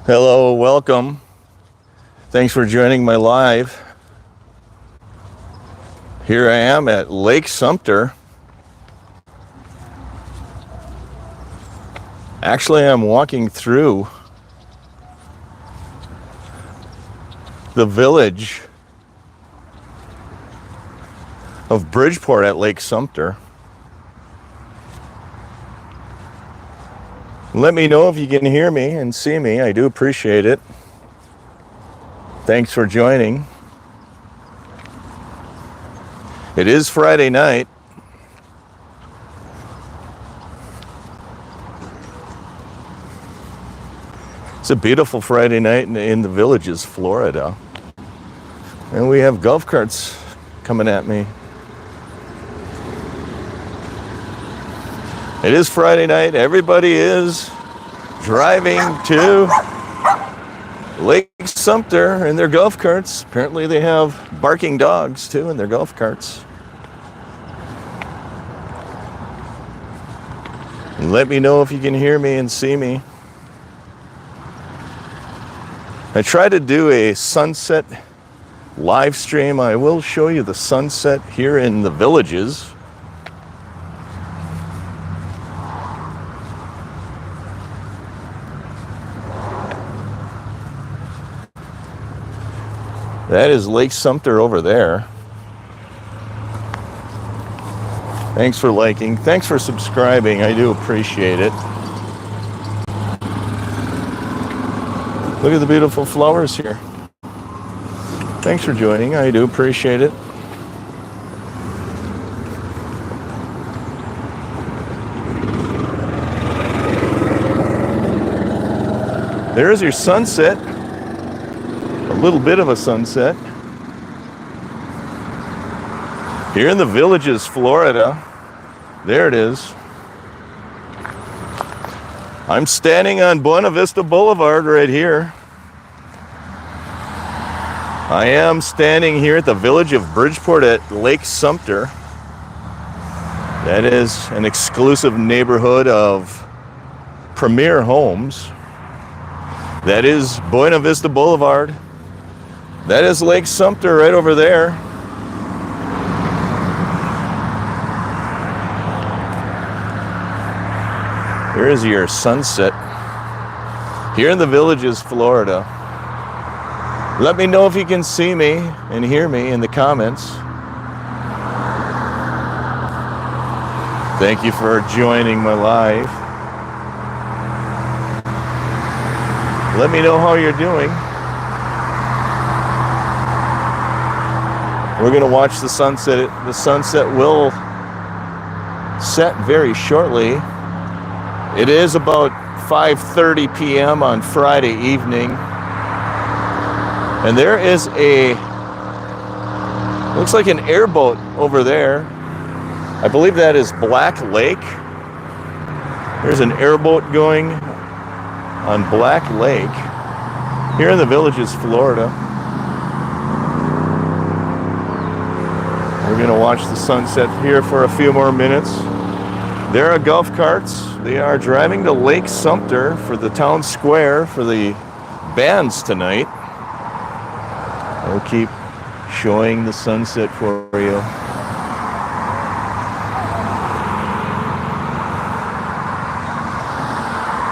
Hello, welcome. Thanks for joining my live. Here I am at Lake Sumter. Actually, I'm walking through the village of Bridgeport at Lake Sumter. Let me know if you can hear me and see me. I do appreciate it. Thanks for joining. It is Friday night. It's a beautiful Friday night in the Villages, Florida. And we have golf carts coming at me. It is Friday night. Everybody is driving to Lake Sumter in their golf carts. Apparently they have barking dogs too in their golf carts. And let me know if you can hear me and see me. I try to do a sunset live stream. I will show you the sunset here in the Villages. That is Lake Sumter over there. Thanks for liking. Thanks for subscribing. I do appreciate it. Look at the beautiful flowers here. Thanks for joining. I do appreciate it. There's your sunset. A little bit of a sunset. Here in the Villages, Florida. There it is. I'm standing on Buena Vista Boulevard right here. I am standing here at the village of Bridgeport at Lake Sumter. That is an exclusive neighborhood of premier homes. That is Buena Vista Boulevard. That is Lake Sumter right over there. There is your sunset here in the Villages, Florida. Let me know if you can see me and hear me in the comments. Thank you for joining my live. Let me know how you're doing. We're going to watch the sunset. The sunset will set very shortly. It is about 5:30 p.m. on Friday evening. And there is looks like an airboat over there. I believe that is Black Lake. There's an airboat going on Black Lake here in the Villages, Florida. We're going to watch the sunset here for a few more minutes. There are golf carts. They are driving to Lake Sumter for the town square for the bands tonight. I'll keep showing the sunset for you.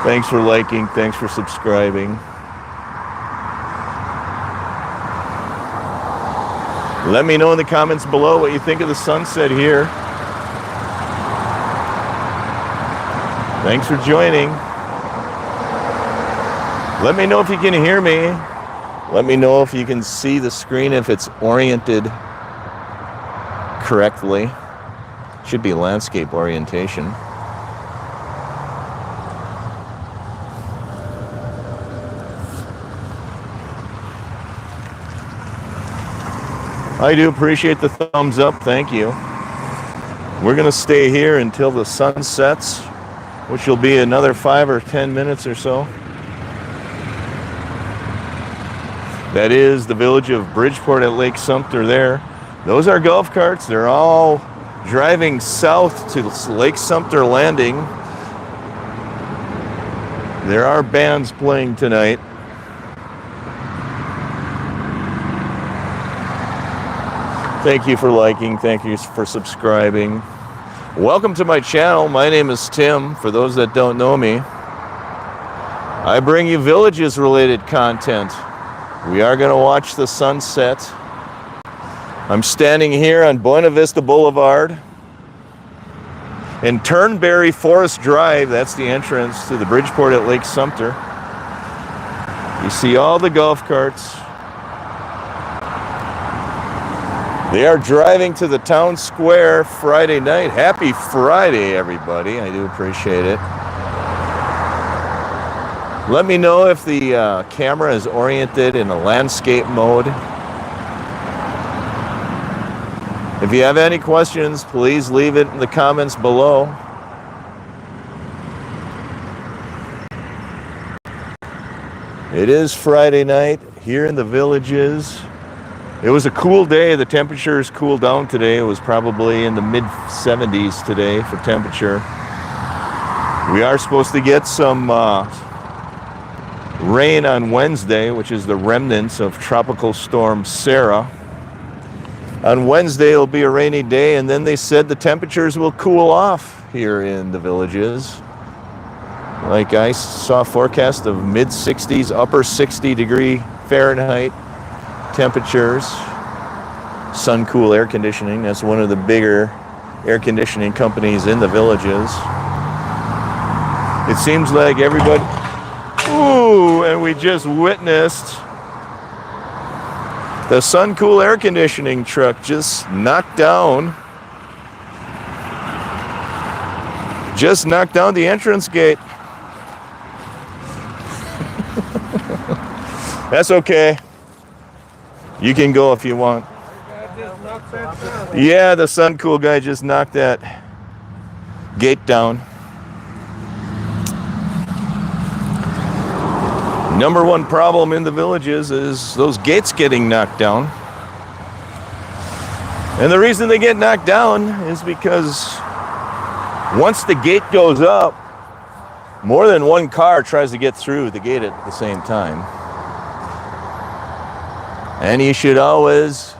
Thanks for liking. Thanks for subscribing. Let me know in the comments below what you think of the sunset here. Thanks for joining. Let me know if you can hear me. Let me know if you can see the screen, if it's oriented correctly. Should be landscape orientation. I do appreciate the thumbs up. Thank you. We're going to stay here until the sun sets, which will be another 5 or 10 minutes or so. That is the village of Bridgeport at Lake Sumter there. Those are golf carts. They're all driving south to Lake Sumter Landing. There are bands playing tonight. Thank you for liking. Thank you for subscribing. Welcome to my channel. My name is Tim. For those that don't know me, I bring you villages related content. We are going to watch the sunset. I'm standing here on Buena Vista Boulevard in Turnberry Forest Drive. That's the entrance to the Bridgeport at Lake Sumter. You see all the golf carts. They are driving to the town square Friday night. Happy Friday, everybody. I do appreciate it. Let me know if the camera is oriented in a landscape mode. If you have any questions, please leave it in the comments below. It is Friday night here in the Villages. It was a cool day. The temperatures cooled down today. It was probably in the mid 70s today for temperature. We are supposed to get some rain on Wednesday, which is the remnants of Tropical Storm Sarah. On Wednesday, it'll be a rainy day, and then they said the temperatures will cool off here in the Villages. Like I saw a forecast of mid 60s, upper 60 degree Fahrenheit temperatures. Suncool Air Conditioning, that's one of the bigger air conditioning companies in the Villages. It seems like everybody, ooh, and we just witnessed the Suncool Air Conditioning truck just knocked down the entrance gate. That's okay. You can go if you want. Yeah, the Suncool guy just knocked that gate down. Number one problem in the Villages is those gates getting knocked down. And the reason they get knocked down is because once the gate goes up, more than one car tries to get through the gate at the same time. And you should always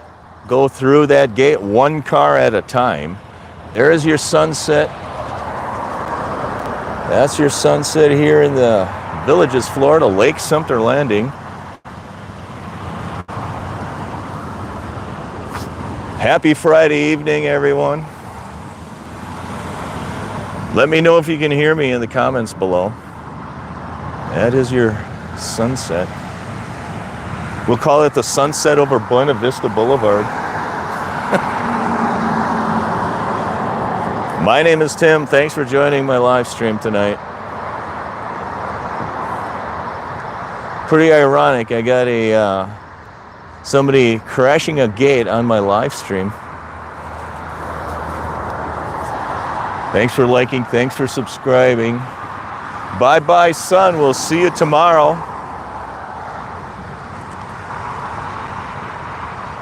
go through that gate one car at a time. There is your sunset. That's your sunset here in the Villages, Florida, Lake Sumter Landing. Happy Friday evening, everyone. Let me know if you can hear me in the comments below. That is your sunset. We'll call it the sunset over Buena Vista Boulevard. My name is Tim. Thanks for joining my live stream tonight. Pretty ironic. I got somebody crashing a gate on my live stream. Thanks for liking. Thanks for subscribing. Bye-bye, sun. We'll see you tomorrow.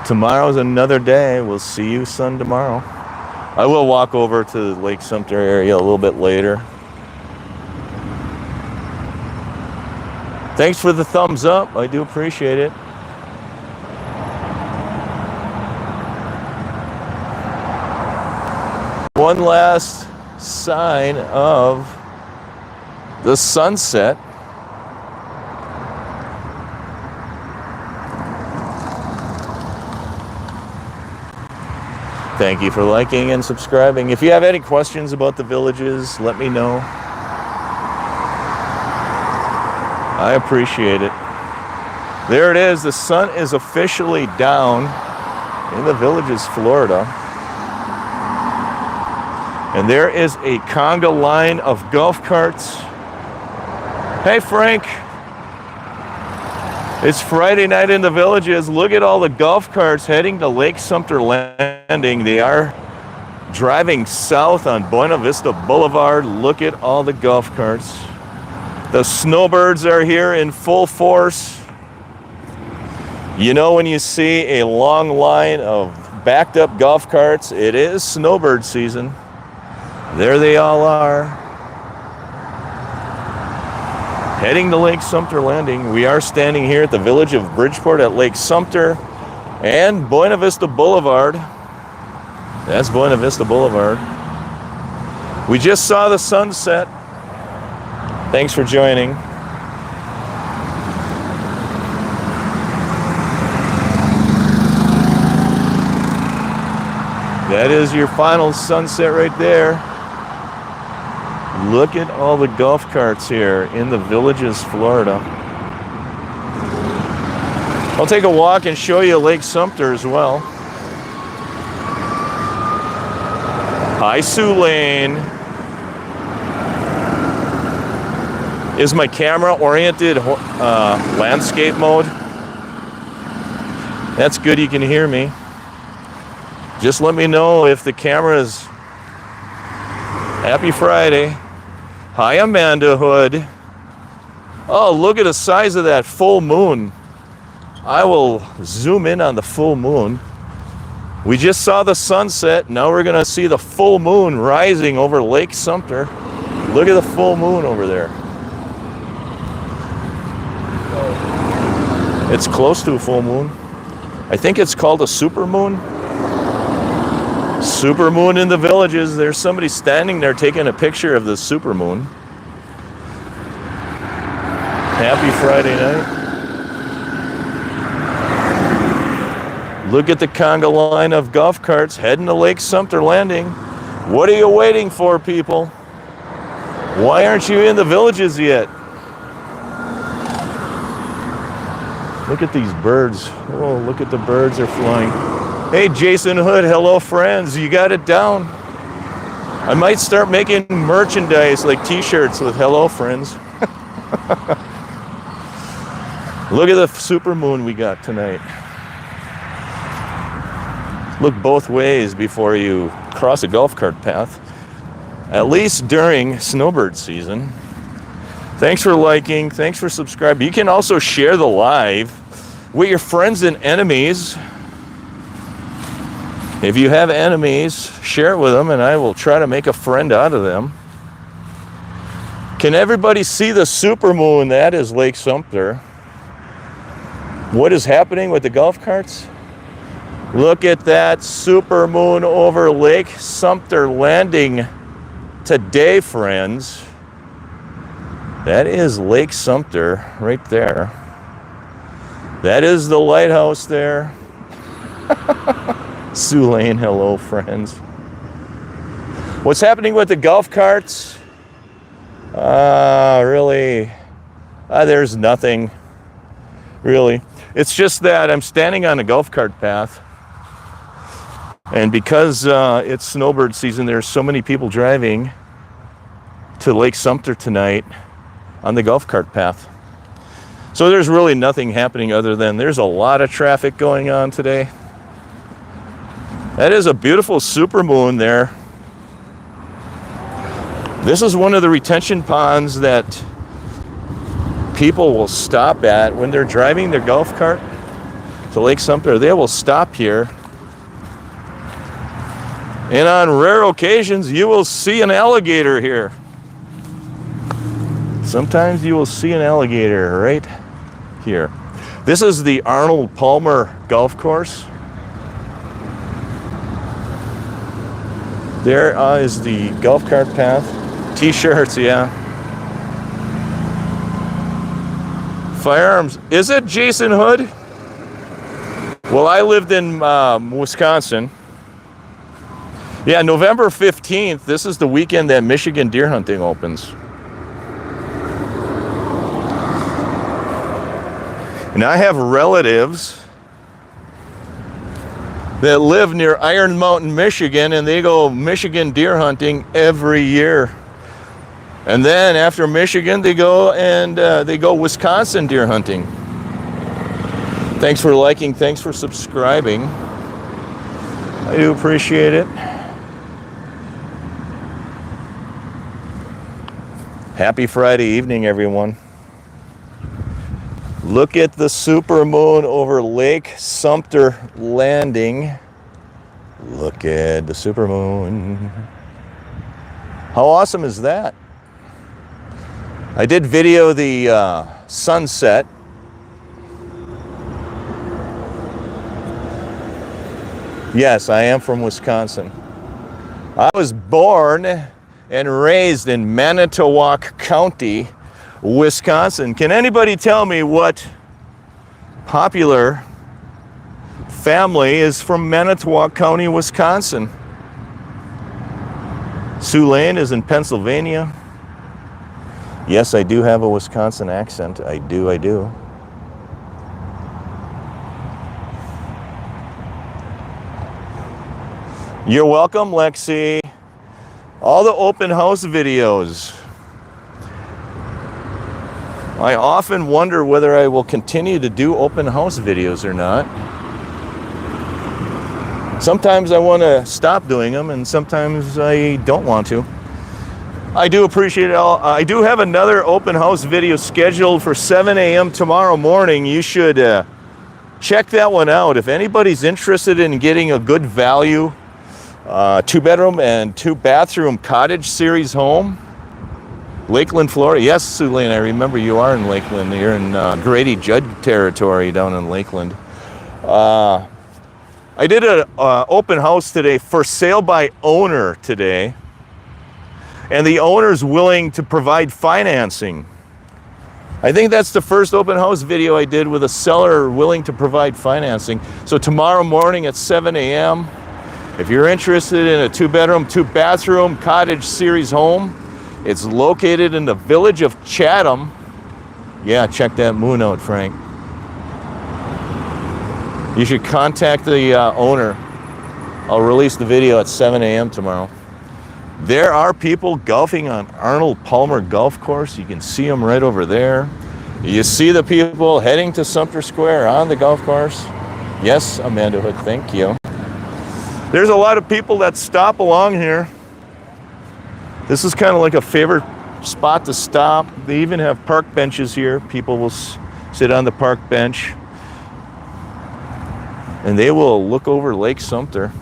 Tomorrow's another day. We'll see you, son, tomorrow. I will walk over to the Lake Sumter area a little bit later. Thanks for the thumbs up. I do appreciate it. One last sign of the sunset. Thank you for liking and subscribing. If you have any questions about the Villages, let me know. I appreciate it. There it is. The sun is officially down in the Villages, Florida. And there is a conga line of golf carts. Hey, Frank. It's Friday night in the Villages. Look at all the golf carts heading to Lake Sumter Landing. They are driving south on Buena Vista Boulevard. Look at all the golf carts. The snowbirds are here in full force. You know, when you see a long line of backed up golf carts, it is snowbird season. There they all are. Heading to Lake Sumter Landing. We are standing here at the village of Bridgeport at Lake Sumter. And Buena Vista Boulevard. That's Buena Vista Boulevard. We just saw the sunset. Thanks for joining. That is your final sunset right there. Look at all the golf carts here in the Villages, Florida. I'll take a walk and show you Lake Sumter as well. Hi, Sue Lane. Is my camera oriented landscape mode? That's good, you can hear me. Just let me know if the camera is... Happy Friday. Hi, Amanda Hood. Oh, look at the size of that full moon. I will zoom in on the full moon. We just saw the sunset. Now we're going to see the full moon rising over Lake Sumter. Look at the full moon over there. It's close to a full moon. I think it's called a super moon. Super moon in the Villages. There's somebody standing there taking a picture of the super moon. Happy Friday night. Look at the conga line of golf carts heading to Lake Sumter Landing. What are you waiting for, people? Why aren't you in the Villages yet? Look at these birds. Oh, look at the birds are flying. Hey, Jason Hood, hello, friends. You got it down. I might start making merchandise like t-shirts with hello, friends. Look at the super moon we got tonight. Look both ways before you cross a golf cart path, at least during snowbird season. Thanks for liking, thanks for subscribing. You can also share the live with your friends and enemies. If you have enemies, share it with them and I will try to make a friend out of them. Can everybody see the supermoon? That is Lake Sumter. What is happening with the golf carts? Look at that supermoon over Lake Sumter Landing today, friends. That is Lake Sumter right there. That is the lighthouse there. Sue Lane, hello, friends. What's happening with the golf carts? Really? There's nothing, really. It's just that I'm standing on a golf cart path. And because it's snowbird season, there's so many people driving to Lake Sumter tonight on the golf cart path. So there's really nothing happening other than there's a lot of traffic going on today. That is a beautiful supermoon there. This is one of the retention ponds that people will stop at when they're driving their golf cart to Lake Sumter. They will stop here. And on rare occasions, you will see an alligator here. Sometimes you will see an alligator right here. This is the Arnold Palmer Golf Course. There is the golf cart path. T-shirts, yeah. Firearms. Is it Jason Hood? Well, I lived in Wisconsin. Yeah, November 15th, this is the weekend that Michigan deer hunting opens. And I have relatives that live near Iron Mountain, Michigan, and they go Michigan deer hunting every year. And then after Michigan, they go Wisconsin deer hunting. Thanks for liking, thanks for subscribing. I do appreciate it. Happy Friday evening, everyone. Look at the supermoon over Lake Sumter Landing. Look at the supermoon. How awesome is that? I did video the sunset. Yes, I am from Wisconsin. I was born and raised in Manitowoc County, Wisconsin. Can anybody tell me what popular family is from Manitowoc County, Wisconsin? Sue Lane is in Pennsylvania. Yes, I do have a Wisconsin accent. I do. You're welcome, Lexi. All the open house videos. I often wonder whether I will continue to do open house videos or not. Sometimes I want to stop doing them, and sometimes I don't want to. I do appreciate it all. I do have another open house video scheduled for 7 a.m. tomorrow morning. You should check that one out. If anybody's interested in getting a good value 2-bedroom and 2-bathroom cottage series home, Lakeland, Florida. Yes, Sue Lane, I remember you are in Lakeland. You're in Grady Judd territory down in Lakeland. I did an open house today, for sale by owner today. And the owner's willing to provide financing. I think that's the first open house video I did with a seller willing to provide financing. So tomorrow morning at 7 a.m., if you're interested in a 2-bedroom, 2-bathroom cottage series home, it's located in the village of Chatham. Yeah, check that moon out, Frank. You should contact the owner. I'll release the video at 7 a.m. tomorrow. There are people golfing on Arnold Palmer Golf Course. You can see them right over there. You see the people heading to Sumter Square on the golf course. Yes, Amanda Hood, thank you. There's a lot of people that stop along here. This is kind of like a favorite spot to stop. They even have park benches here. People will sit on the park bench and they will look over Lake Sumter.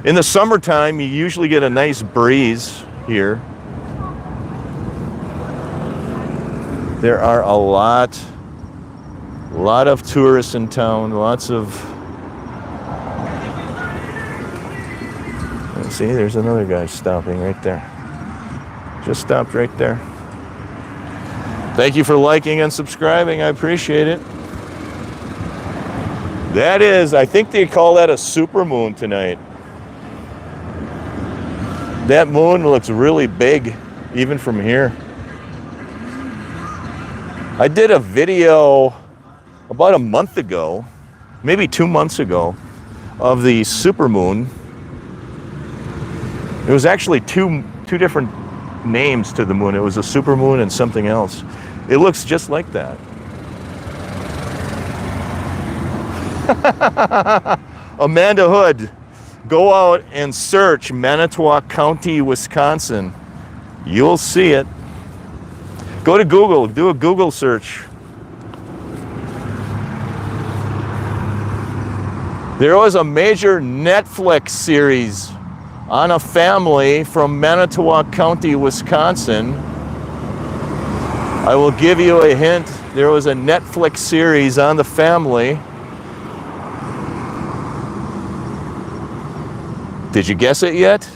In the summertime, you usually get a nice breeze here. There are a lot of tourists in town, lots of... Let's see, there's another guy stopping right there. Just stopped right there. Thank you for liking and subscribing. I appreciate it. That is, I think they call that a supermoon tonight. That moon looks really big, even from here. I did a video about a month ago, maybe 2 months ago, of the supermoon. It was actually two different names to the moon. It was a supermoon and something else. It looks just like that. Amanda Hood. Go out and search Manitowoc County, Wisconsin. You'll see it. Go to Google, do a Google search. There was a major Netflix series on a family from Manitowoc County, Wisconsin. I will give you a hint. There was a Netflix series on the family. Did you guess it yet?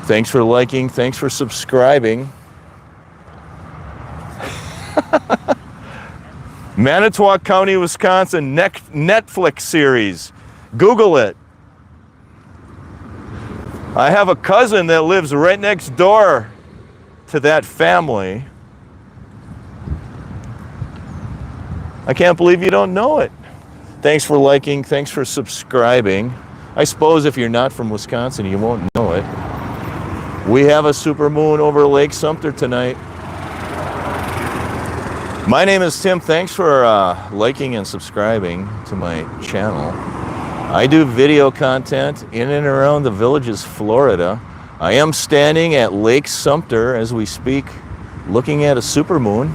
Thanks for liking. Thanks for subscribing. Manitowoc County, Wisconsin Netflix series. Google it. I have a cousin that lives right next door to that family. I can't believe you don't know it. Thanks for liking. Thanks for subscribing. I suppose if you're not from Wisconsin, you won't know it. We have a supermoon over Lake Sumter tonight. My name is Tim. Thanks for liking and subscribing to my channel. I do video content in and around the villages, Florida. I am standing at Lake Sumter as we speak, looking at a supermoon.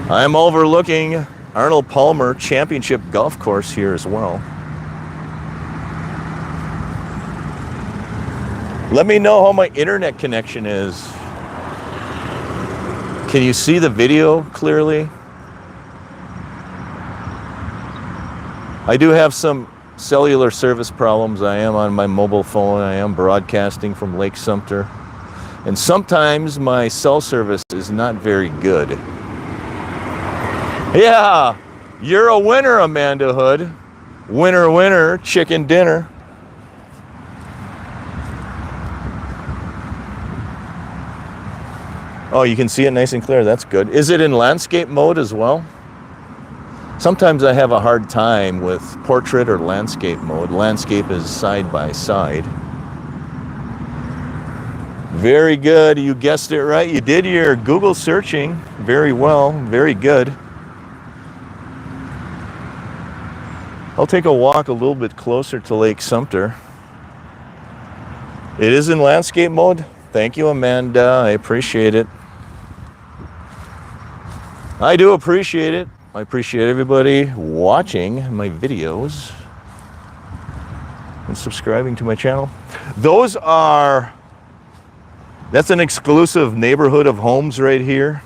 I am overlooking Arnold Palmer Championship Golf Course here as well. Let me know how my internet connection is. Can you see the video clearly? I do have some cellular service problems. I am on my mobile phone. I am broadcasting from Lake Sumter. And sometimes my cell service is not very good. Yeah, you're a winner, Amanda Hood. Winner, winner, chicken dinner. Oh, you can see it nice and clear. That's good. Is it in landscape mode as well? Sometimes I have a hard time with portrait or landscape mode. Landscape is side by side. Very good. You guessed it right. You did your Google searching very well. Very good. I'll take a walk a little bit closer to Lake Sumter. It is in landscape mode. Thank you, Amanda. I appreciate it. I do appreciate it. I appreciate everybody watching my videos and subscribing to my channel. That's an exclusive neighborhood of homes right here.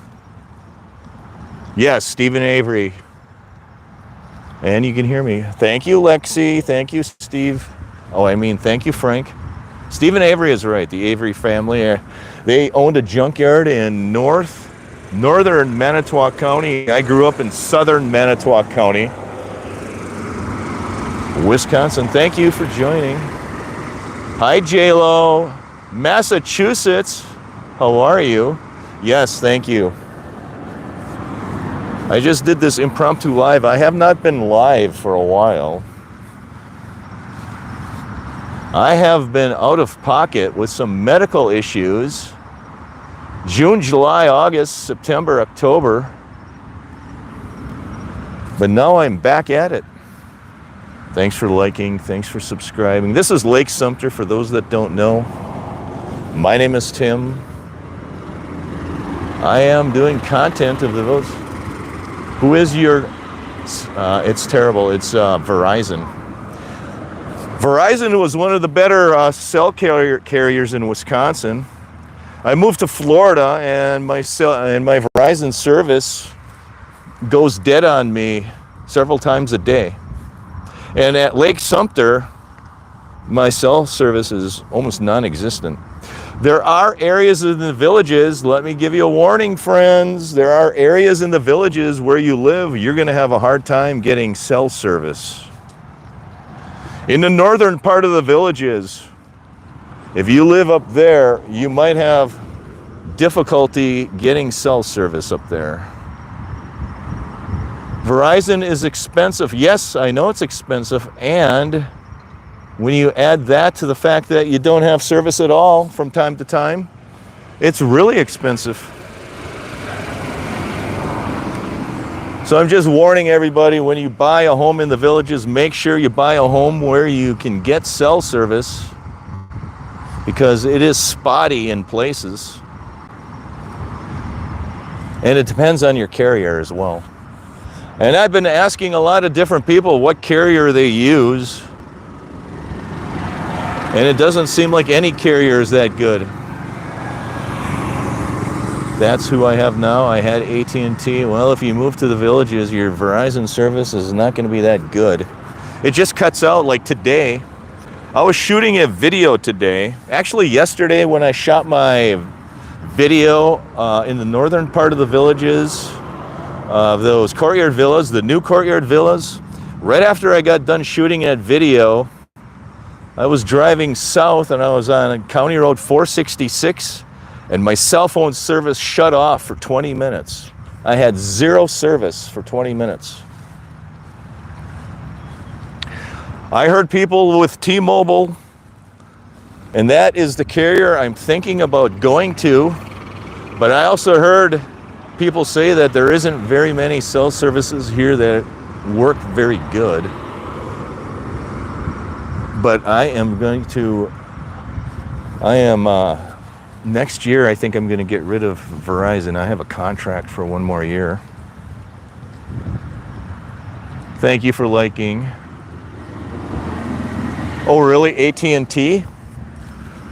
Yes, Stephen Avery. And you can hear me. Thank you, Lexi. Thank you, Steve. Thank you, Frank. Stephen Avery is right. The Avery family, they owned a junkyard in northern Manitowoc County. I grew up in southern Manitowoc County, Wisconsin. Thank you for joining. Hi, J-Lo. Massachusetts. How are you? Yes, thank you. I just did this impromptu live. I have not been live for a while. I have been out of pocket with some medical issues. June, July, August, September, October. But now I'm back at it. Thanks for liking. Thanks for subscribing. This is Lake Sumter for those that don't know. My name is Tim. I am doing content of the votes. Who is your... it's terrible. It's Verizon. Verizon was one of the better cell carriers in Wisconsin. I moved to Florida, and my Verizon service goes dead on me several times a day. And at Lake Sumter, my cell service is almost non-existent. There are areas in the villages, let me give you a warning, friends. There are areas in the villages where you live, you're going to have a hard time getting cell service. In the northern part of the villages, if you live up there, you might have difficulty getting cell service up there. Verizon is expensive. Yes, I know it's expensive. And when you add that to the fact that you don't have service at all from time to time, it's really expensive. So I'm just warning everybody, when you buy a home in the villages, make sure you buy a home where you can get cell service, because it is spotty in places. And it depends on your carrier as well. And I've been asking a lot of different people what carrier they use, and it doesn't seem like any carrier is that good. That's who I have now. I had AT&T. Well, if you move to the villages, your Verizon service is not going to be that good. It just cuts out. Like today, I was shooting a video today. Actually, yesterday when I shot my video in the northern part of the villages, those courtyard villas, the new courtyard villas, right after I got done shooting that video, I was driving south and I was on County Road 466, and my cell phone service shut off for 20 minutes. I had zero service for 20 minutes. I heard people with T-Mobile, and that is the carrier I'm thinking about going to, but I also heard people say that there isn't very many cell services here that work very good. But next year I think I'm going to get rid of Verizon. I have a contract for one more year. Thank you for liking. Oh, really? AT&T?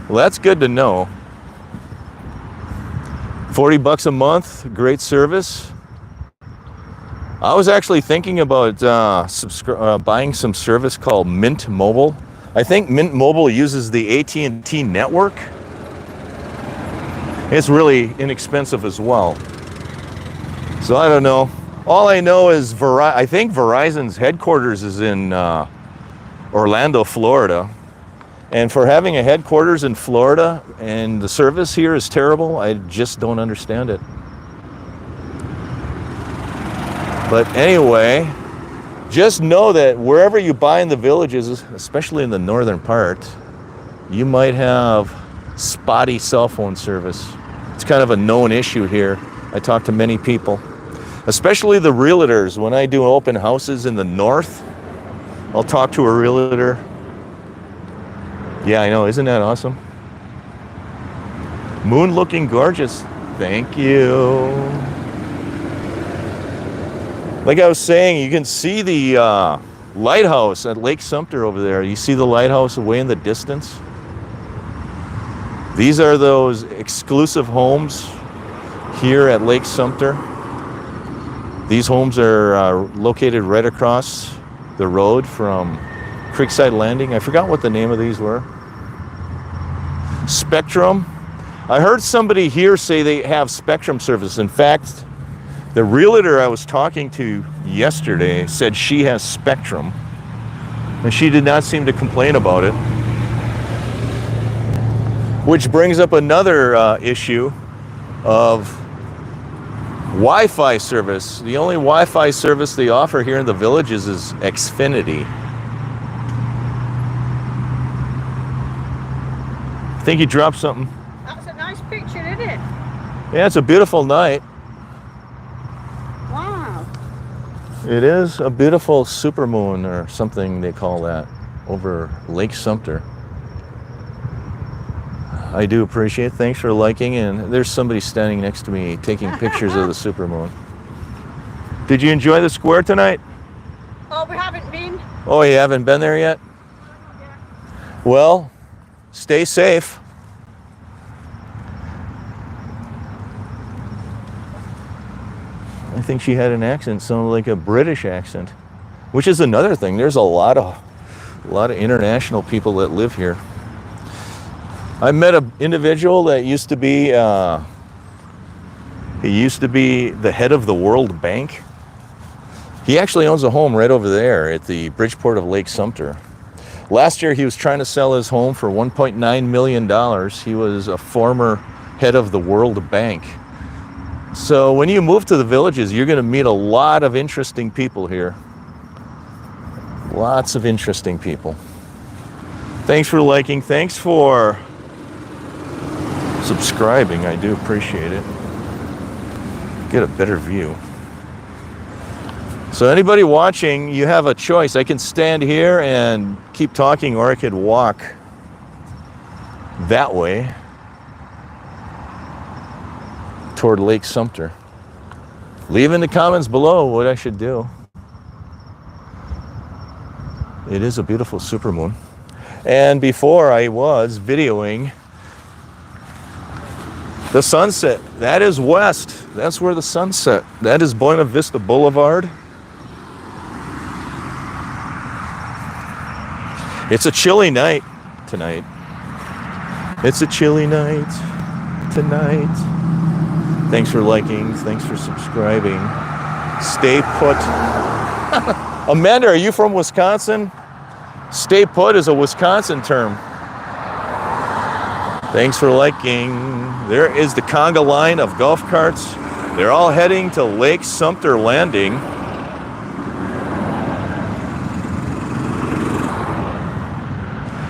Well, that's good to know. $40 a month, great service. I was actually thinking about buying some service called Mint Mobile. I think Mint Mobile uses the AT&T network. It's really inexpensive as well. So I don't know. All I know is I think Verizon's headquarters is in Orlando, Florida. And for having a headquarters in Florida and the service here is terrible, I just don't understand it. But anyway, just know that wherever you buy in the villages, especially in the northern part, you might have spotty cell phone service. It's kind of a known issue here. I talk to many people, especially the realtors. When I do open houses in the north, I'll talk to a realtor. Yeah, I know, isn't that awesome? Moon looking gorgeous. Thank you. Like I was saying, you can see the lighthouse at Lake Sumter over there. You see the lighthouse away in the distance? These are those exclusive homes here at Lake Sumter. These homes are located right across the road from Creekside Landing. I forgot what the name of these were. Spectrum. I heard somebody here say they have Spectrum service. In fact, the realtor I was talking to yesterday said she has Spectrum, and she did not seem to complain about it. Which brings up another issue of Wi-Fi service. The only Wi-Fi service they offer here in the villages is Xfinity. I think you dropped something. That's a nice picture, isn't it? Yeah, it's a beautiful night. Wow. It is a beautiful supermoon or something they call that over Lake Sumter. I do appreciate it. Thanks for liking. And there's somebody standing next to me taking pictures of the supermoon. Did you enjoy the square tonight? Oh, we haven't been. Oh, you haven't been there yet? Yeah. Well, stay safe. I think she had an accent, sounded like a British accent, which is another thing. There's a lot of international people that live here. I met an individual that used to be the head of the World Bank. He actually owns a home right over there at the Bridgeport of Lake Sumter. Last year he was trying to sell his home for $1.9 million. He was a former head of the World Bank. So when you move to the villages, you're going to meet a lot of interesting people here. Lots of interesting people. Thanks for liking. Thanks for subscribing. I do appreciate it. Get a better view. So anybody watching, you have a choice. I can stand here and keep talking, or I could walk that way toward Lake Sumter. Leave in the comments below what I should do. It is a beautiful supermoon. And before I was videoing the sunset. That is west. That's where the sun set. That is Buena Vista Boulevard. It's a chilly night tonight. It's a chilly night tonight. Thanks for liking. Thanks for subscribing. Stay put. Amanda, are you from Wisconsin? Stay put is a Wisconsin term. Thanks for liking. There is the conga line of golf carts. They're all heading to Lake Sumter Landing.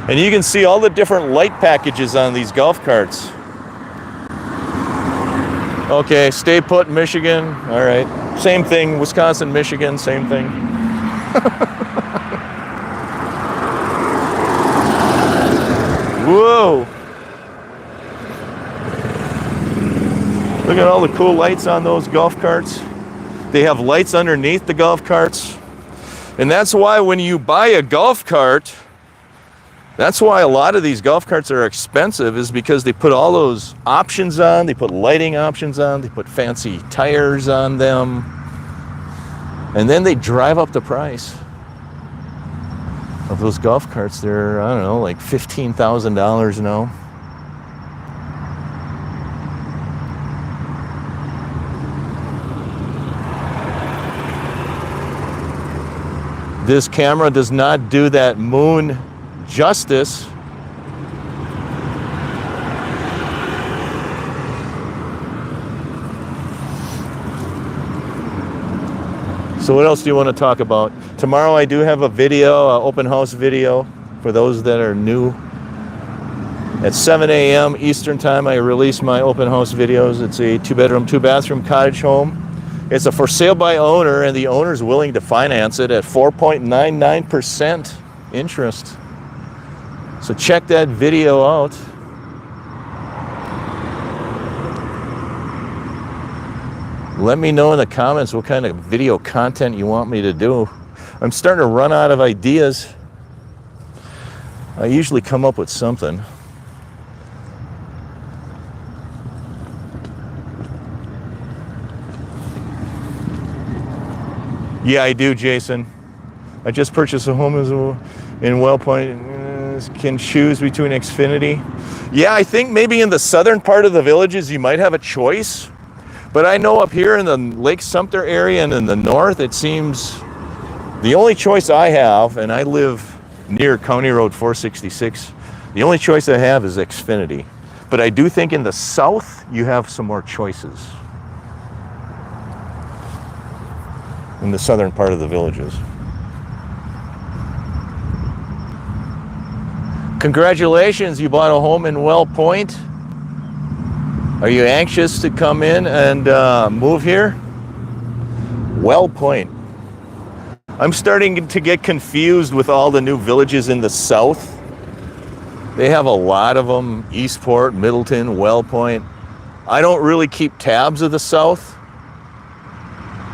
And you can see all the different light packages on these golf carts. Okay, stay put, Michigan. All right. Same thing, Wisconsin, Michigan, same thing. Whoa. Look at all the cool lights on those golf carts. They have lights underneath the golf carts. And that's why when you buy a golf cart, that's why a lot of these golf carts are expensive, is because they put all those options on. They put lighting options on. They put fancy tires on them. And then they drive up the price of those golf carts. They're, I don't know, like $15,000 now. This camera does not do that moon justice. So what else do you want to talk about? Tomorrow I do have a video, an open house video for those that are new. At 7 a.m. Eastern time, I release my open house videos. It's a 2-bedroom, 2-bathroom cottage home. It's a for sale by owner, and the owner is willing to finance it at 4.99% interest. So check that video out. Let me know in the comments what kind of video content you want me to do. I'm starting to run out of ideas. I usually come up with something. Yeah, I do, Jason. I just purchased a home in Well Point. Can choose between Xfinity. Yeah, I think maybe in the southern part of the villages you might have a choice. But I know up here in the Lake Sumter area and in the north, it seems the only choice I have, and I live near County Road 466, the only choice I have is Xfinity. But I do think in the south you have some more choices. In the southern part of the villages. Congratulations, you bought a home in Well Point. Are you anxious to come in and move here? Well Point. I'm starting to get confused with all the new villages in the south. They have a lot of them, Eastport, Middleton, Well Point. I don't really keep tabs of the south.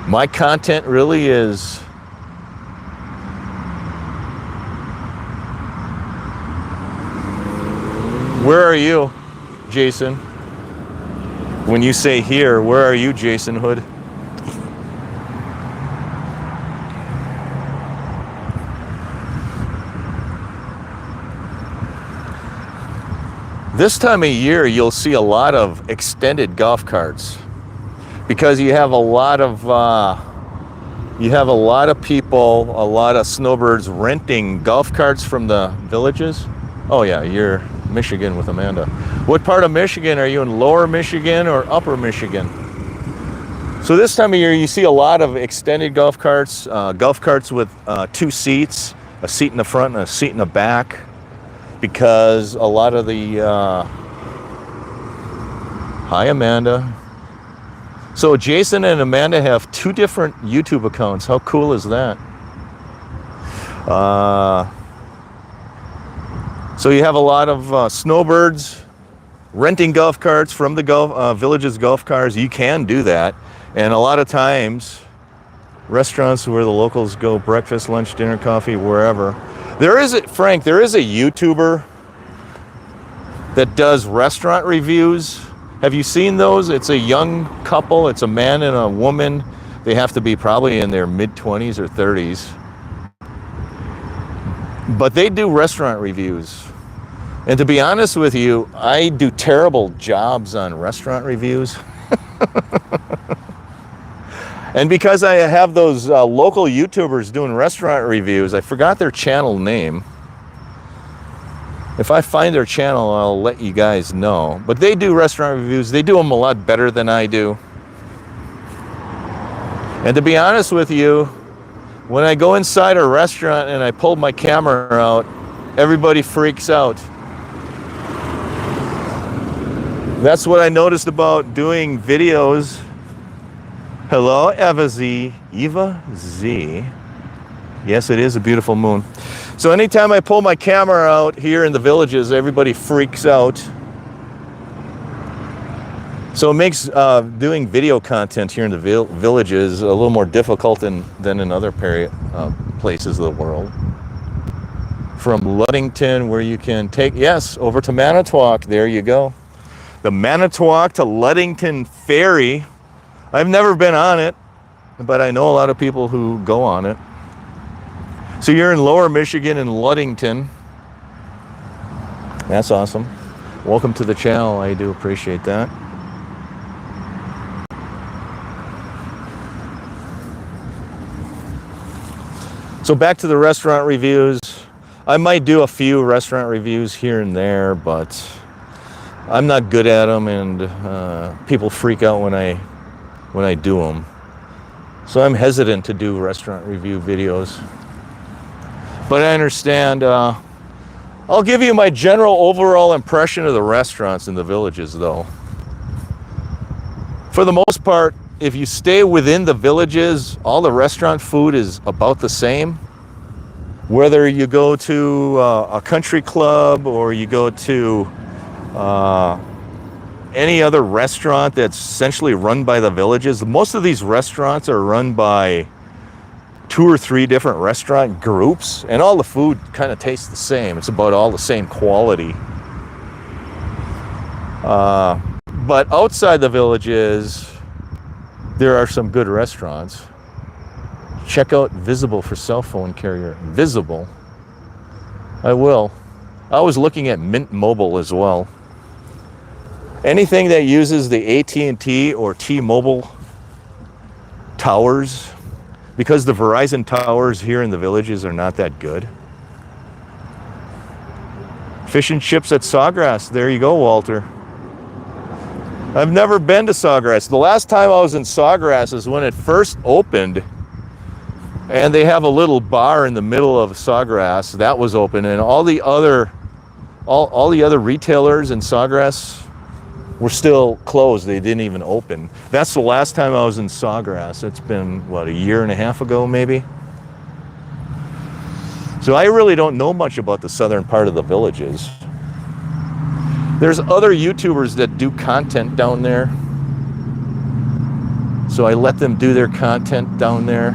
My content really is where are you, Jason? When you say here, where are you, Jason Hood? This time of year, you'll see a lot of extended golf carts because you have a lot of people, a lot of snowbirds renting golf carts from the villages. Oh yeah, you're Michigan with Amanda. What part of Michigan are you in? Lower Michigan or Upper Michigan? So this time of year, you see a lot of extended golf carts with 2 seats, a seat in the front and a seat in the back, because a lot of the hi Amanda. So Jason and Amanda have 2 different YouTube accounts. How cool is that? So you have a lot of snowbirds renting golf carts from the villages' golf cars. You can do that. And a lot of times, restaurants where the locals go, breakfast, lunch, dinner, coffee, wherever. Frank, there is a YouTuber that does restaurant reviews. Have you seen those? It's a young couple. It's a man and a woman. They have to be probably in their mid-20s or 30s. But they do restaurant reviews. And to be honest with you, I do terrible jobs on restaurant reviews. And because I have those local YouTubers doing restaurant reviews, I forgot their channel name. If I find their channel, I'll let you guys know. But they do restaurant reviews. They do them a lot better than I do. And to be honest with you, when I go inside a restaurant and I pull my camera out, everybody freaks out. That's what I noticed about doing videos. Hello, Eva Z. Yes, it is a beautiful moon. So anytime I pull my camera out here in the villages, everybody freaks out. So it makes doing video content here in the villages a little more difficult than in other places of the world. From Ludington, where you can take, yes, over to Manitowoc, there you go. The Manitowoc to Ludington ferry. I've never been on it. but I know a lot of people who go on it. So you're in Lower Michigan in Ludington. That's awesome. Welcome to the channel. I do appreciate that. So back to the restaurant reviews. I might do a few restaurant reviews here and there, but I'm not good at them, and people freak out when I do them. So I'm hesitant to do restaurant review videos. But I understand. I'll give you my general overall impression of the restaurants in the villages, though. For the most part, if you stay within the villages, all the restaurant food is about the same. Whether you go to a country club or you go to any other restaurant that's essentially run by the villages, most of these restaurants are run by 2 or 3 different restaurant groups, and all the food kind of tastes the same. It's about all the same quality. But outside the villages, there are some good restaurants. Check out Visible for cell phone carrier. Visible. I will. I was looking at Mint Mobile as well. Anything that uses the AT&T or T-Mobile towers, because the Verizon towers here in the villages are not that good. Fish and chips at Sawgrass. There you go, Walter. I've never been to Sawgrass. The last time I was in Sawgrass is when it first opened, and they have a little bar in the middle of Sawgrass that was open, and all the other retailers in Sawgrass were still closed. They didn't even open. That's the last time I was in Sawgrass. It's been, what, a year and a half ago, maybe? So I really don't know much about the southern part of the villages. There's other YouTubers that do content down there. So I let them do their content down there.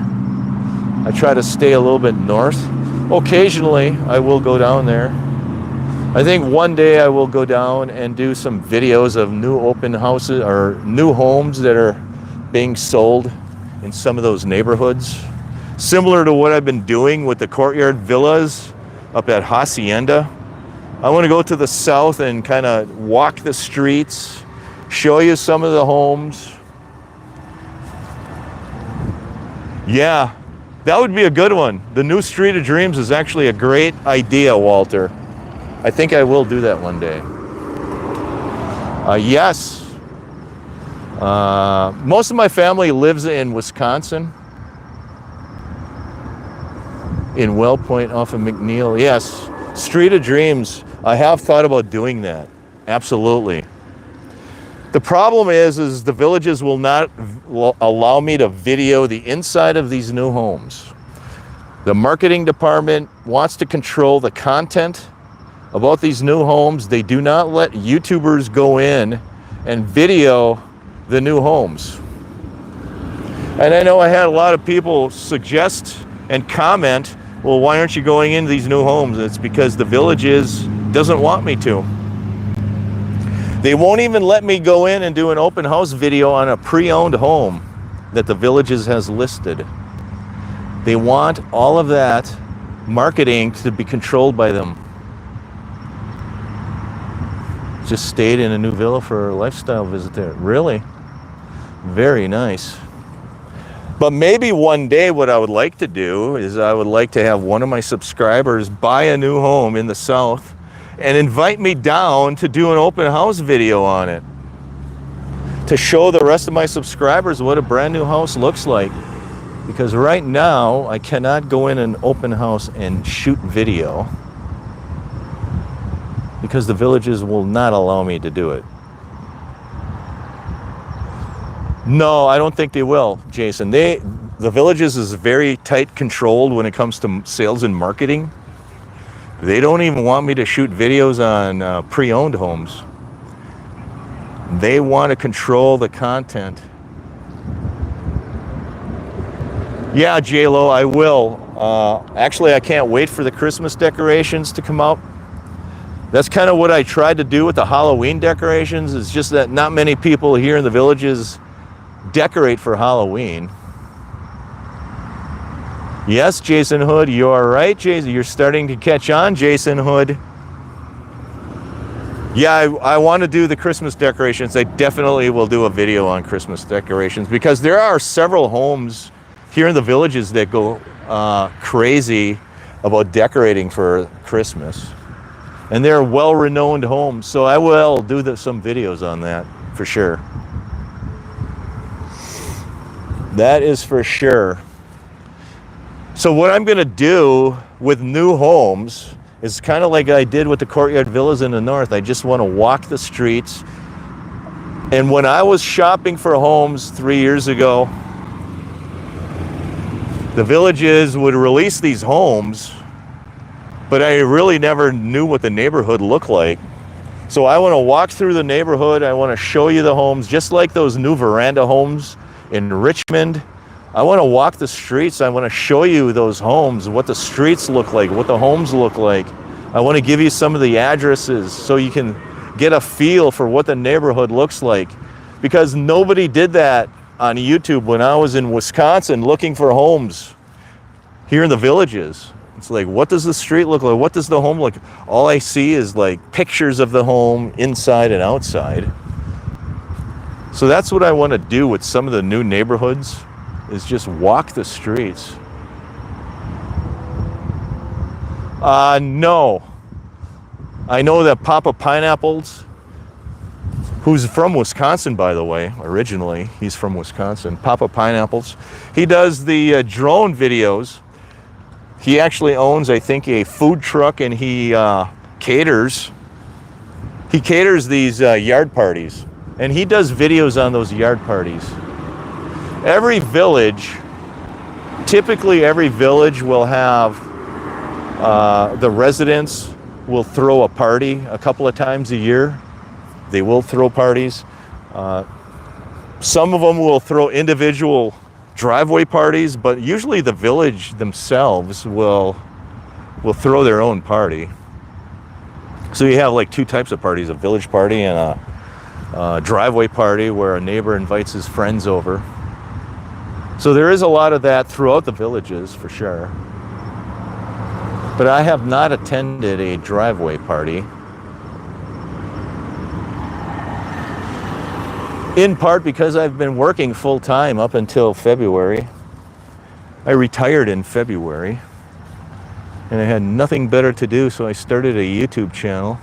I try to stay a little bit north. Occasionally, I will go down there. I think one day I will go down and do some videos of new open houses or new homes that are being sold in some of those neighborhoods. Similar to what I've been doing with the courtyard villas up at Hacienda. I want to go to the south and kind of walk the streets, show you some of the homes. Yeah, that would be a good one. The new Street of Dreams is actually a great idea, Walter. I think I will do that one day. Yes. Most of my family lives in Wisconsin. In Wellpoint off of McNeil. Yes. Street of Dreams. I have thought about doing that. Absolutely. The problem is the villages will not allow me to video the inside of these new homes. The marketing department wants to control the content about these new homes. They do not let YouTubers go in and video the new homes. And I know I had a lot of people suggest and comment, well, why aren't you going into these new homes? It's because the villages doesn't want me to. They won't even let me go in and do an open house video on a pre-owned home that the villages has listed. They want all of that marketing to be controlled by them. Just stayed in a new villa for a lifestyle visit there. Really? Very nice. But maybe one day what I would like to do is I would like to have one of my subscribers buy a new home in the south and invite me down to do an open house video on it, to show the rest of my subscribers what a brand new house looks like. Because right now I cannot go in an open house and shoot video because the villages will not allow me to do it. No, I don't think they will, Jason. The villages is very tight controlled when it comes to sales and marketing. They don't even want me to shoot videos on pre-owned homes. They want to control the content. Yeah, J-Lo, I will. Actually, I can't wait for the Christmas decorations to come out. That's kind of what I tried to do with the Halloween decorations. It's just that not many people here in the villages decorate for Halloween. Yes, Jason Hood, you are right, Jason. You're starting to catch on, Jason Hood. Yeah, I want to do the Christmas decorations. I definitely will do a video on Christmas decorations because there are several homes here in the villages that go crazy about decorating for Christmas. And they're well-renowned homes, so I will do some videos on that for sure. That is for sure. So what I'm going to do with new homes is kind of like I did with the Courtyard Villas in the north. I just want to walk the streets. And when I was shopping for homes 3 years ago, the villages would release these homes, but I really never knew what the neighborhood looked like. So I want to walk through the neighborhood. I want to show you the homes, just like those new veranda homes in Richmond. I want to walk the streets. I want to show you those homes, what the streets look like, what the homes look like. I want to give you some of the addresses so you can get a feel for what the neighborhood looks like. Because nobody did that on YouTube when I was in Wisconsin looking for homes here in the villages. It's like, what does the street look like? What does the home look like? All I see is like pictures of the home inside and outside. So that's what I want to do with some of the new neighborhoods, is just walk the streets. No. I know that Papa Pineapples, who's from Wisconsin, by the way, originally, he's from Wisconsin. Papa Pineapples. He does the drone videos. He actually owns, I think, a food truck, and he caters. He caters these yard parties, and he does videos on those yard parties. Every village, typically every village will have, the residents will throw a party a couple of times a year. They will throw parties. Some of them will throw individual driveway parties, but usually the village themselves will throw their own party. So you have like two types of parties, a village party and a driveway party where a neighbor invites his friends over. So there is a lot of that throughout the villages for sure. But I have not attended a driveway party. In part because I've been working full time up until February. I retired in February and I had nothing better to do, so I started a YouTube channel.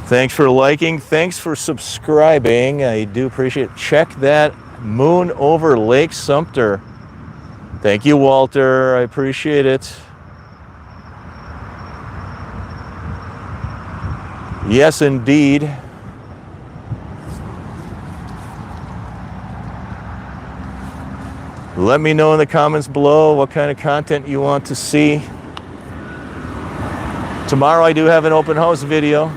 Thanks for liking, thanks for subscribing. I do appreciate it. Check that moon over Lake Sumter. Thank you, Walter. I appreciate it. Yes, indeed. Let me know in the comments below what kind of content you want to see. Tomorrow I do have an open house video.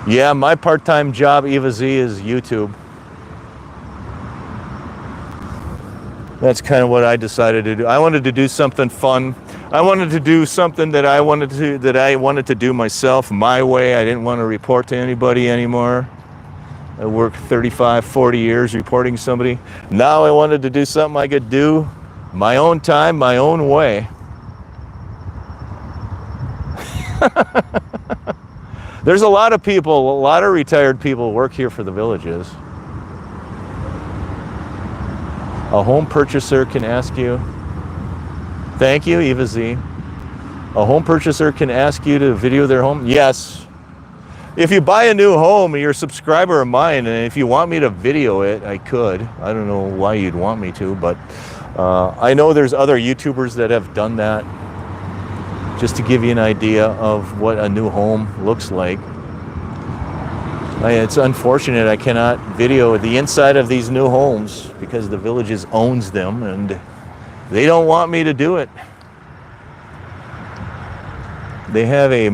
Yeah, my part-time job, Eva Z, is YouTube. That's kind of what I decided to do. I wanted to do something fun. I wanted to do something that I wanted to do myself, my way. I didn't want to report to anybody anymore. I worked 35, 40 years reporting somebody. Now I wanted to do something I could do my own time, my own way. There's a lot of people, a lot of retired people work here for the villages. A home purchaser can ask you, thank you, Eva Z. A home purchaser can ask you to video their home? Yes. If you buy a new home, you're a subscriber of mine, and if you want me to video it, I could. I don't know why you'd want me to, but I know there's other YouTubers that have done that, just to give you an idea of what a new home looks like. It's unfortunate I cannot video the inside of these new homes because the villages owns them, and they don't want me to do it. They have a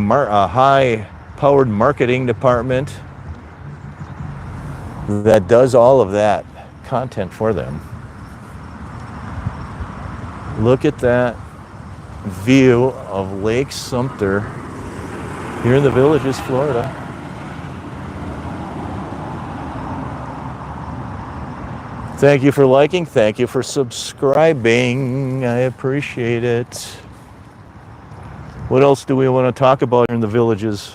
high-powered marketing department that does all of that content for them. Look at that view of Lake Sumter here in the Villages, Florida. Thank you for liking. Thank you for subscribing. I appreciate it. What else do we want to talk about in the villages?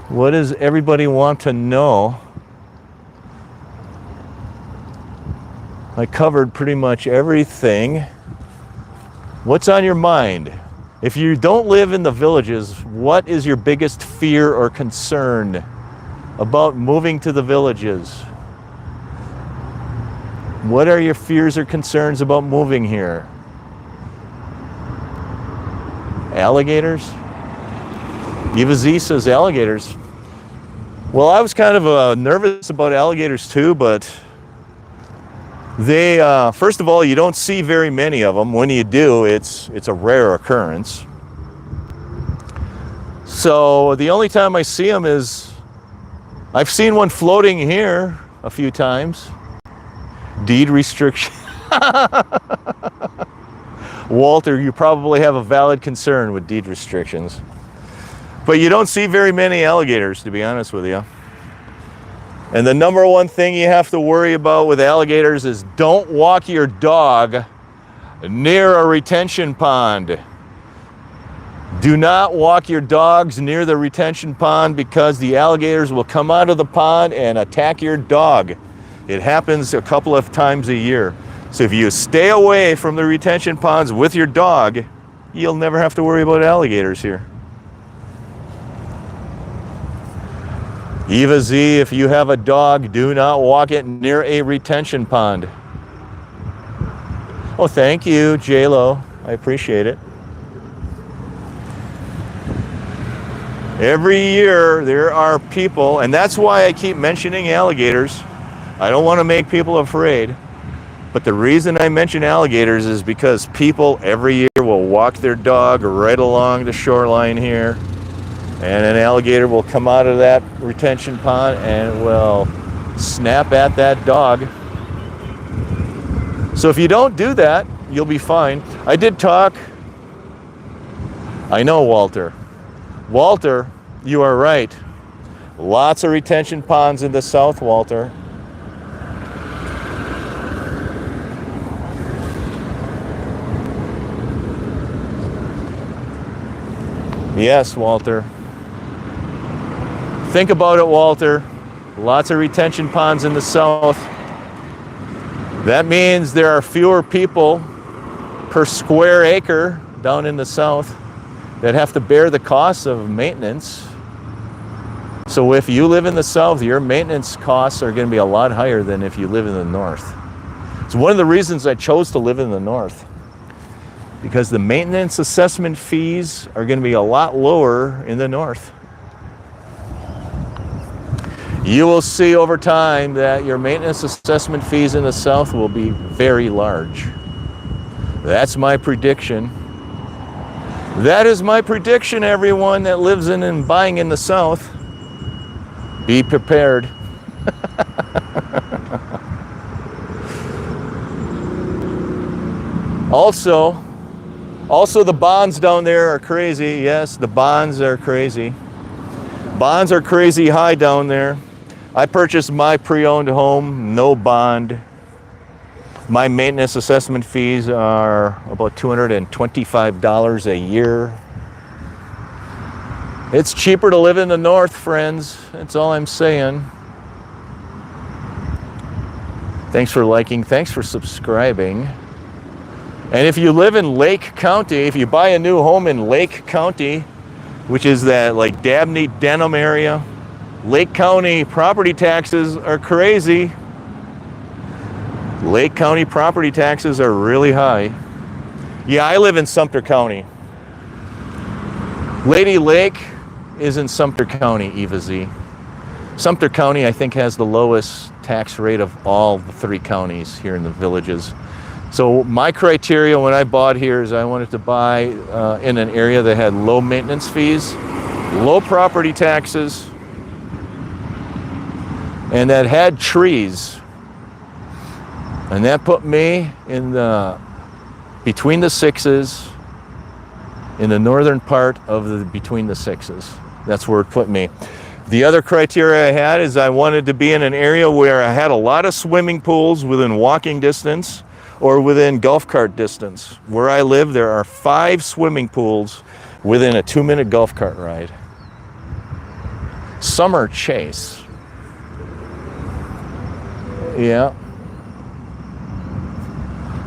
What does everybody want to know? I covered pretty much everything. What's on your mind? If you don't live in the villages, what is your biggest fear or concern about moving to the villages? What are your fears or concerns about moving here? Alligators? Eva Z says alligators. Well, I was kind of nervous about alligators too, but they, first of all, you don't see very many of them. When you do, it's a rare occurrence. So the only time I see them is, I've seen one floating here a few times. Deed restriction. Walter, you probably have a valid concern with deed restrictions. But you don't see very many alligators, to be honest with you. And the number one thing you have to worry about with alligators is don't walk your dog near a retention pond. Do not walk your dogs near the retention pond because the alligators will come out of the pond and attack your dog. It happens a couple of times a year. So if you stay away from the retention ponds with your dog, you'll never have to worry about alligators here. Eva Z, if you have a dog, do not walk it near a retention pond. Oh, thank you, J-Lo. I appreciate it. Every year there are people, and that's why I keep mentioning alligators. I don't want to make people afraid. But the reason I mention alligators is because people every year will walk their dog right along the shoreline here. And an alligator will come out of that retention pond and will snap at that dog. So if you don't do that, you'll be fine. I did talk. I know, Walter. Walter, you are right. Lots of retention ponds in the south, Walter. Yes, Walter. Think about it, Walter. Lots of retention ponds in the south. That means there are fewer people per square acre down in the south that have to bear the costs of maintenance. So if you live in the south, your maintenance costs are going to be a lot higher than if you live in the north. It's one of the reasons I chose to live in the north, because the maintenance assessment fees are going to be a lot lower in the north. You will see over time that your maintenance assessment fees in the south will be very large. That's my prediction. That is my prediction, everyone that lives in and buying in the south. Be prepared. Also the bonds down there are crazy. Yes, the bonds are crazy. Bonds are crazy high down there. I purchased my pre-owned home, no bond. My maintenance assessment fees are about $225 a year. It's cheaper to live in the north, friends. That's all I'm saying. Thanks for liking. Thanks for subscribing. And if you live in Lake County, if you buy a new home in Lake County, which is that like Dabney, Denham area, Lake County property taxes are crazy. Lake County property taxes are really high. Yeah, I live in Sumter County. Lady Lake is in Sumter County, Eva Z. Sumter County, I think, has the lowest tax rate of all the 3 counties here in the villages. So my criteria when I bought here is I wanted to buy in an area that had low maintenance fees, low property taxes, and that had trees. And that put me in the between the sixes, in the northern part of the between the sixes. That's where it put me. The other criteria I had is I wanted to be in an area where I had a lot of swimming pools within walking distance or within golf cart distance. Where I live, there are 5 swimming pools within a 2-minute golf cart ride. Summer Chase. Yeah.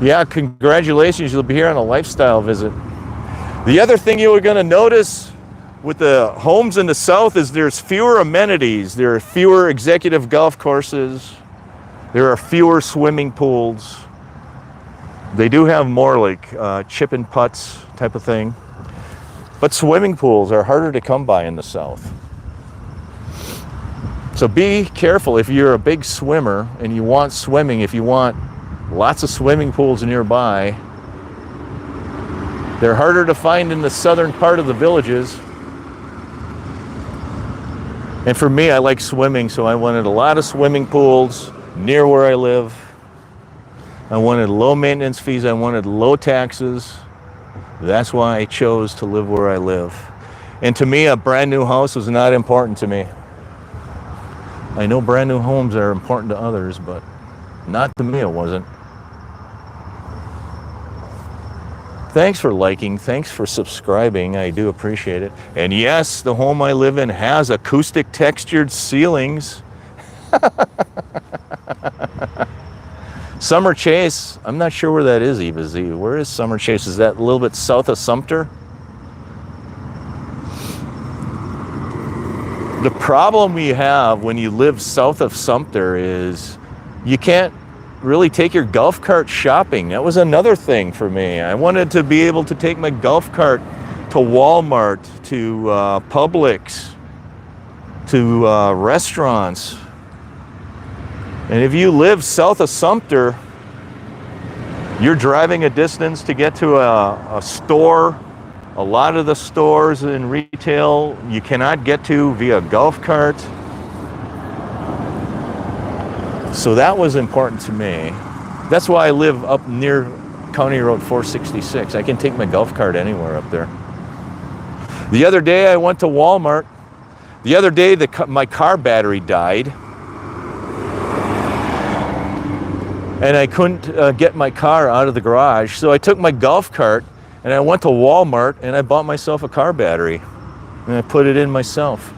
Yeah, congratulations, you'll be here on a lifestyle visit. The other thing you are going to notice with the homes in the south is there's fewer amenities. There are fewer executive golf courses. There are fewer swimming pools. They do have more like chip and putts type of thing. But swimming pools are harder to come by in the south. So be careful if you're a big swimmer and you want swimming, if you want lots of swimming pools nearby. They're harder to find in the southern part of the villages. And for me, I like swimming, so I wanted a lot of swimming pools near where I live. I wanted low maintenance fees, I wanted low taxes. That's why I chose to live where I live. And to me, a brand new house was not important to me. I know brand new homes are important to others, but not to me it wasn't. Thanks for liking, thanks for subscribing, I do appreciate it. And yes, the home I live in has acoustic textured ceilings. Summer Chase, I'm not sure where that is, Eva Z. Where is Summer Chase? Is that a little bit south of Sumter? The problem we have when you live south of Sumter is you can't really take your golf cart shopping. That was another thing for me. I wanted to be able to take my golf cart to Walmart, to Publix, to restaurants. And if you live south of Sumter, you're driving a distance to get to a store. A lot of the stores in retail you cannot get to via golf cart. So that was important to me. That's why I live up near County Road 466. I can take my golf cart anywhere up there. The other day I went to Walmart. The other day my car battery died. And I couldn't get my car out of the garage. So I took my golf cart and I went to Walmart and I bought myself a car battery. And I put it in myself.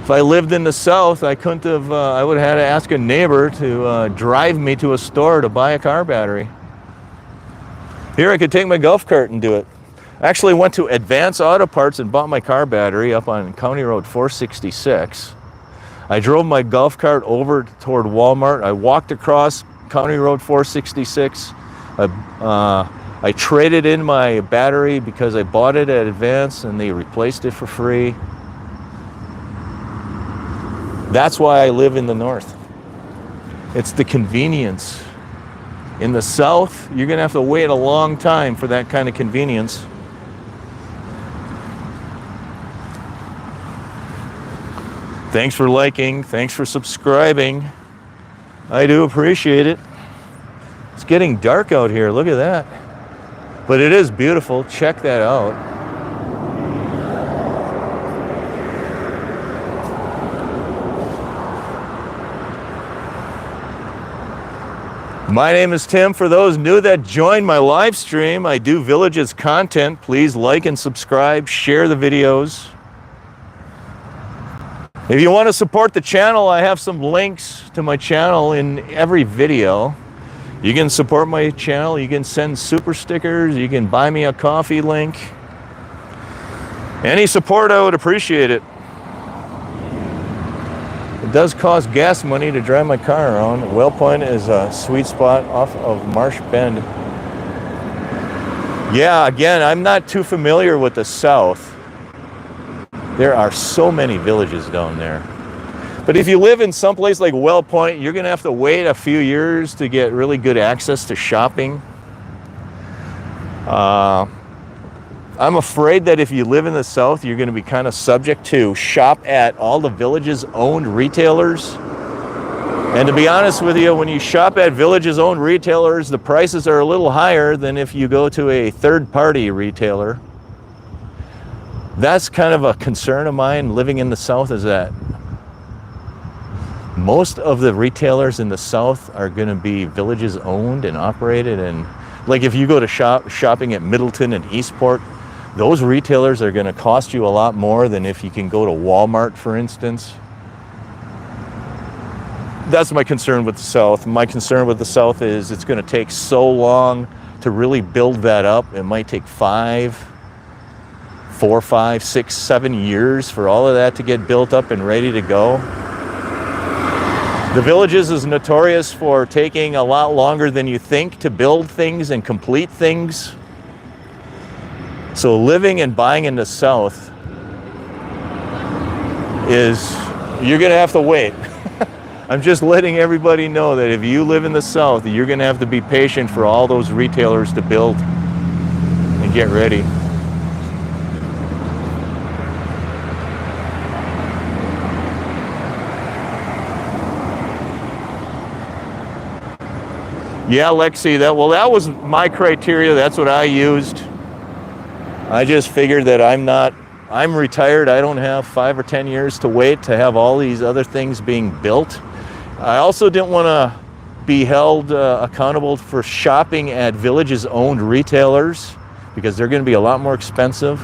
If I lived in the south, I couldn't have, I would have had to ask a neighbor to drive me to a store to buy a car battery. Here I could take my golf cart and do it. I actually went to Advance Auto Parts and bought my car battery up on County Road 466. I drove my golf cart over toward Walmart. I walked across County Road 466. I traded in my battery because I bought it at Advance and they replaced it for free. That's why I live in the north. It's the convenience. In the south, you're gonna have to wait a long time for that kind of convenience. Thanks for liking, thanks for subscribing. I do appreciate it. It's getting dark out here, look at that. But it is beautiful, check that out. My name is Tim. For those new that joined my live stream, I do Villages content. Please like and subscribe, share the videos. If you want to support the channel, I have some links to my channel in every video. You can support my channel, you can send super stickers, you can buy me a coffee link. Any support, I would appreciate it. It does cost gas money to drive my car around. Whale Point is a sweet spot off of Marsh Bend. Yeah, again, I'm not too familiar with the south. There are so many villages down there. But if you live in some place like Whale Point, you're gonna have to wait a few years to get really good access to shopping. I'm afraid that if you live in the south, you're gonna be kind of subject to shop at all the villages' owned retailers. And to be honest with you, when you shop at villages' owned retailers, the prices are a little higher than if you go to a third-party retailer. That's kind of a concern of mine living in the South, is that most of the retailers in the South are going to be villages owned and operated. And like if you go to shopping at Middleton and Eastport, those retailers are going to cost you a lot more than if you can go to Walmart, for instance. That's my concern with the South. My concern with the South is it's going to take so long to really build that up. It might take 4, 5, 6, 7 years for all of that to get built up and ready to go. The Villages is notorious for taking a lot longer than you think to build things and complete things. So living and buying in the South is, you're going to have to wait. I'm just letting everybody know that if you live in the South, you're going to have to be patient for all those retailers to build and get ready. Yeah, Lexi, that was my criteria. That's what I used. I just figured that I'm retired. I don't have 5 or 10 years to wait to have all these other things being built. I also didn't want to be held accountable for shopping at Villages owned retailers, because they're going to be a lot more expensive.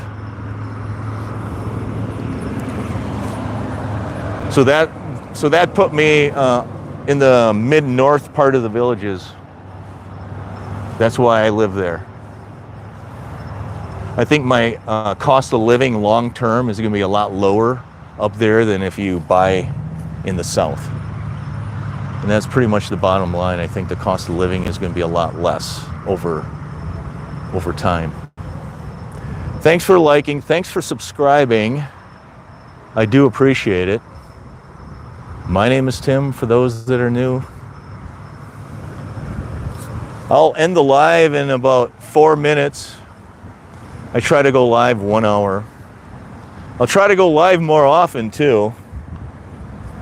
So that put me in the mid-north part of the Villages. That's why I live there. I think my cost of living long term is going to be a lot lower up there than if you buy in the South. And that's pretty much the bottom line. I think the cost of living is going to be a lot less over time. Thanks for liking. Thanks for subscribing. I do appreciate it. My name is Tim, for those that are new. I'll end the live in about 4 minutes. I try to go live 1 hour. I'll try to go live more often too.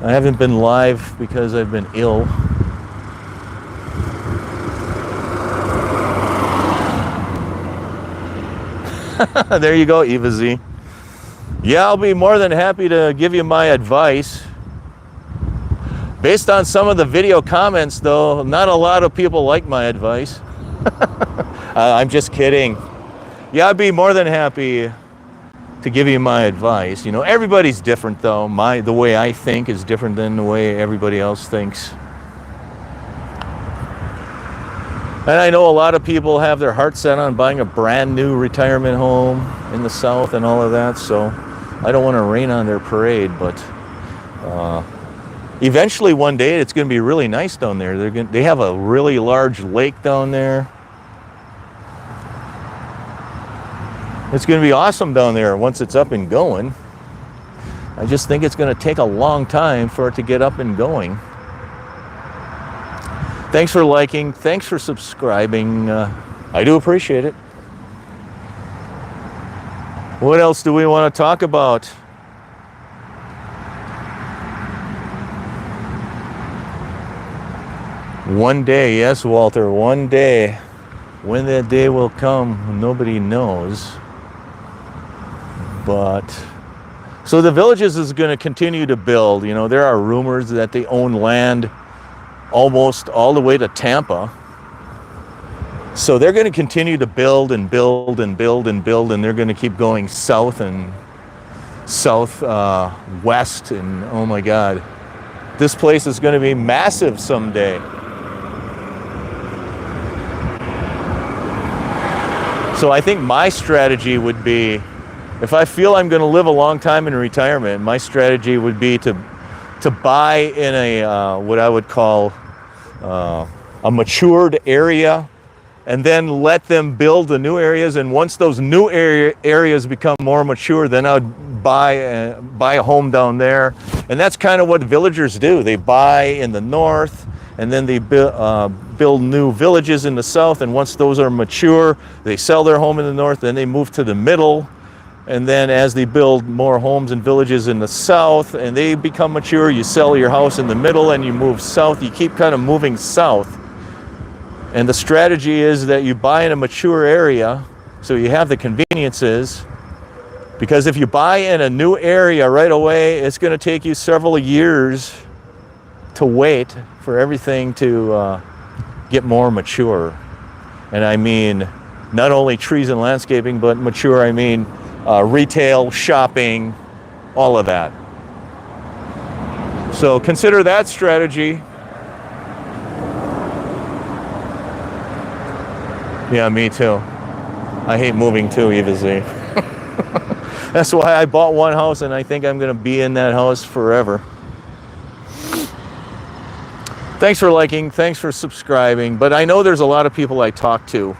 I haven't been live because I've been ill. There you go, Eva Z. Yeah, I'll be more than happy to give you my advice. Based on some of the video comments, though, not a lot of people like my advice. I'm just kidding. Yeah, I'd be more than happy to give you my advice. You know, everybody's different, though. The way I think is different than the way everybody else thinks. And I know a lot of people have their heart set on buying a brand new retirement home in the South and all of that, so I don't want to rain on their parade, but eventually one day it's going to be really nice down there. They have a really large lake down there. It's going to be awesome down there once it's up and going. I just think it's going to take a long time for it to get up and going. Thanks for liking. Thanks for subscribing. I do appreciate it. What else do we want to talk about? One day, yes, Walter, one day. When that day will come, nobody knows. But so the Villages is going to continue to build. You know, there are rumors that they own land almost all the way to Tampa. So they're going to continue to build and build and build and build, and they're going to keep going south and west, and oh my God, this place is going to be massive someday. So I think my strategy would be, if I feel I'm going to live a long time in retirement, my strategy would be to buy in a what I would call a matured area, and then let them build the new areas. And once those new areas become more mature, then I'd buy a home down there. And that's kind of what villagers do. They buy in the north, and then they build new villages in the south. And once those are mature, they sell their home in the north, then they move to the middle. And then as they build more homes and villages in the south and they become mature, you sell your house in the middle and you move south. You keep kind of moving south. And the strategy is that you buy in a mature area, so you have the conveniences, Because if you buy in a new area right away, it's going to take you several years to wait for everything to get more mature. And I mean not only trees and landscaping, but mature, I mean retail, shopping, all of that. So consider that strategy. Yeah, me too. I hate moving too, Eva Z. That's why I bought one house, and I think I'm going to be in that house forever. Thanks for liking, thanks for subscribing. But I know there's a lot of people I talk to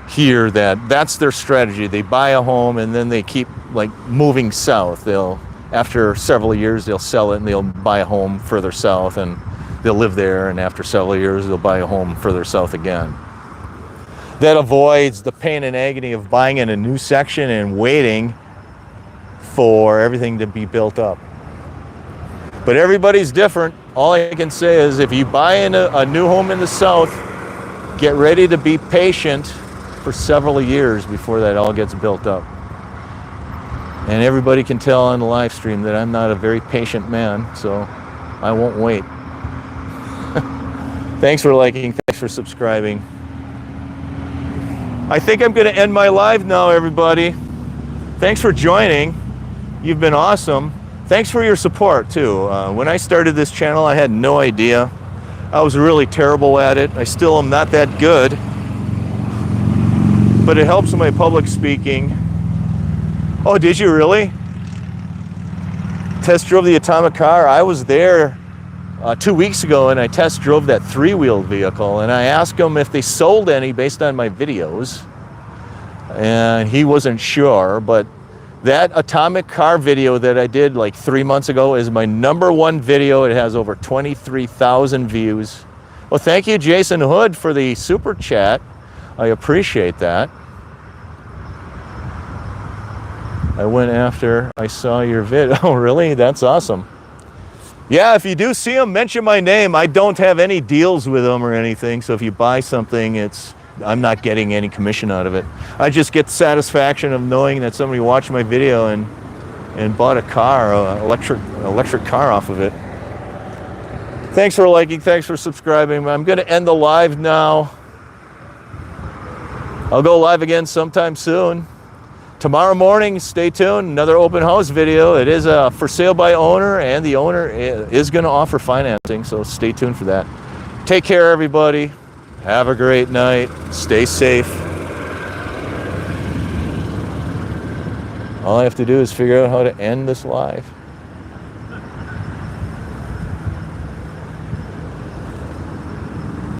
here that's their strategy. They buy a home and then they keep like moving south. After several years they'll sell it and they'll buy a home further south, and they'll live there, and after several years they'll buy a home further south again. That avoids the pain and agony of buying in a new section and waiting for everything to be built up. But everybody's different. All I can say is if you buy in a new home in the south, get ready to be patient for several years before that all gets built up. And everybody can tell on the live stream that I'm not a very patient man, so I won't wait. Thanks for liking, thanks for subscribing. I think I'm going to end my live now, everybody. Thanks for joining. You've been awesome. Thanks for your support, too. When I started this channel, I had no idea. I was really terrible at it. I still am not that good. But it helps my public speaking. Oh, did you really? Test drove the atomic car. I was there 2 weeks ago, and I test drove that three-wheeled vehicle, and I asked him if they sold any based on my videos, and he wasn't sure. But that atomic car video that I did like 3 months ago is my #1 video. It has over 23,000 views. Well, thank you, Jason Hood, for the super chat. I appreciate that. I went after I saw your vid. Oh, really? That's awesome. Yeah, if you do see them, mention my name. I don't have any deals with them or anything, so if you buy something, I'm not getting any commission out of it. I just get the satisfaction of knowing that somebody watched my video and bought a car, electric car off of it. Thanks for liking, thanks for subscribing. I'm going to end the live now. I'll go live again sometime soon. Tomorrow morning, stay tuned, another open house video. It is for sale by owner, and the owner is going to offer financing, so stay tuned for that. Take care, everybody. Have a great night. Stay safe. All I have to do is figure out how to end this live.